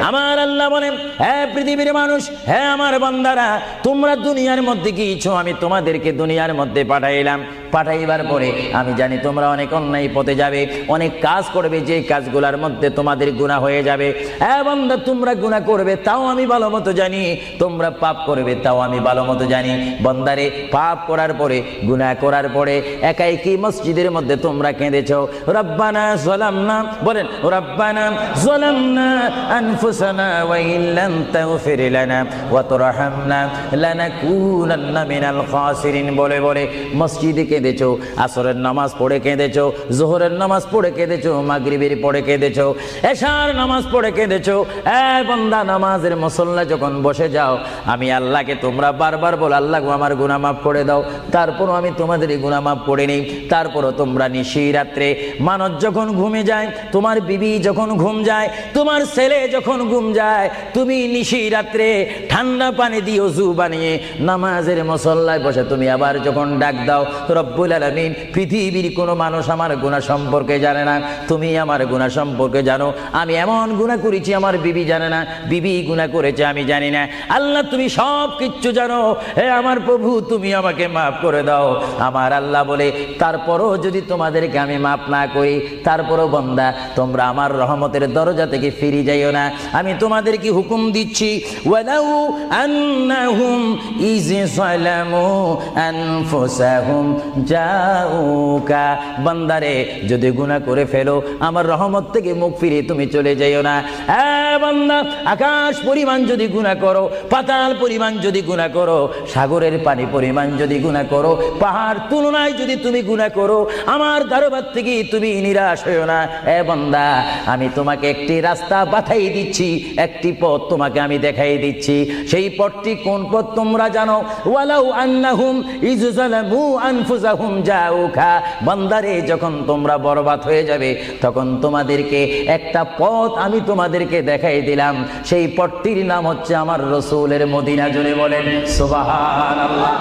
আমার আল্লাহ বলেন, হে পৃথিবীর মানুষ, হে আমার বান্দারা, তোমরা দুনিয়ার মধ্যে গিয়েছো, আমি তোমাদেরকে দুনিয়ার মধ্যে পাঠাইলাম। পাঠাইবার পরে আমি জানি তোমরা অনেক অন্যায় পথে যাবে, অনেক কাজ করবে, যে কাজগুলোর মধ্যে তোমাদের গুনাহ হয়ে যাবে। হ্যাঁ বান্দা, তোমরা গুনাহ করবে তাও আমি ভালো মতো জানি, তোমরা পাপ করবে তাও আমি ভালো মতো জানি। বান্দারে, পাপ করার পরে, গুনাহ করার পরে একাই কি মসজিদের মধ্যে তোমরা কেঁদেছো, রব্বানা যালামনা, বলেন রব্বানা যালামনা আনফুসানা ওয়া ইল্লাম তাগফির লানা ওয়া তুরহামনা লানাকুনান্না মিনাল খাসিরিন বলে বলে মসজিদে কেঁদেছো, আসরের নামাজ পড়ে কেঁদেছো, যোহরের নামাজ পড়ে কেঁদেছো, মাগরিবের পড়ে কেঁদেছো, এশার নামাজ পড়ে কেঁদেছো। এ বান্দা, নামাজের মুসল্লা যখন বসে যাও, আমি আল্লাহকে তোমরা বারবার বল, আল্লাহ আমার গুনাহ মাফ করে দাও। তারপরও আমি তোমাদের গুনাহ মাফ করে নিই। তারপরও তোমরা নিশি রাত্রে, মানুষ যখন ঘুমে যায়, তোমার বিবি যখন ঘুম যায়, তোমার ছেলে যখন ঘুম যায়, তুমি নিশি রাত্রে ঠান্ডা পানি দিয়ে ওযু বানিয়ে নামাজের মুসল্লায় বসে তুমি আবার যখন ডাক দাও, রব্বুল আলামিন, পৃথিবীর কোনো মানুষ আমার গুনাহ সম্পর্কে জানে না, তুমি আমার গুনাহ সম্পর্কে জানো। আমি এমন গুনাহ করেছি আমার বিবি জানে না, বিবি গুনাহ করেছে আমি জানি না। আল্লাহ, তুমি সব কিচ্ছু জানো। হে আমার প্রভু, তুমি আমাকে মাফ করে দাও। আমার আল্লাহ বলে, তারপরও যদি তোমাদেরকে আমি মাফ না করি, তারপরও বান্দা, তোমরা আমার রহমতের দরজা থেকে ফিরে যাইও না। আমি তোমাদেরকে হুকুম দিচ্ছি, ওয়ালাউ আন্নাহুম ইয যালামু আনফুসাহুম জাউকা, বান্দারে, যদি গুনাহ করে ফেলো, আমার রহমত থেকে মুখ ফিরে তুমি চলে যাইও না। বান্দা, আকাশ পরিমাণ যদি গুনাহ করো, পাতাল পরিমাণ যদি গুনাহ করো, সাগরের পানি পরিমাণ যদি গুনাহ করো, পাহাড় তুলনায় যদি তুমি গুনাহ করো, আমার দরবার থেকে তুমি নিরাশ হইও না। বান্দা, আমি তোমাকে একটি রাস্তা বাতাই দিচ্ছি, একটি পথ তোমাকে আমি দেখাই দিচ্ছি। সেই পথটি কোন পথ তোমরা জানো? ওয়ালাউ আন্নাহুম ইয যালামু আনফুসাহুম জাউকা, বান্দারে, যখন তোমরা বরবাদ হয়ে যাবে, তখন তোমাদেরকে একটা পথ আমি তোমাদেরকে দেখাই দিলাম। সেই পথটির নাম হচ্ছে আমার রাসূলের মদিনা। জোরে বলেন সুবহানাল্লাহ।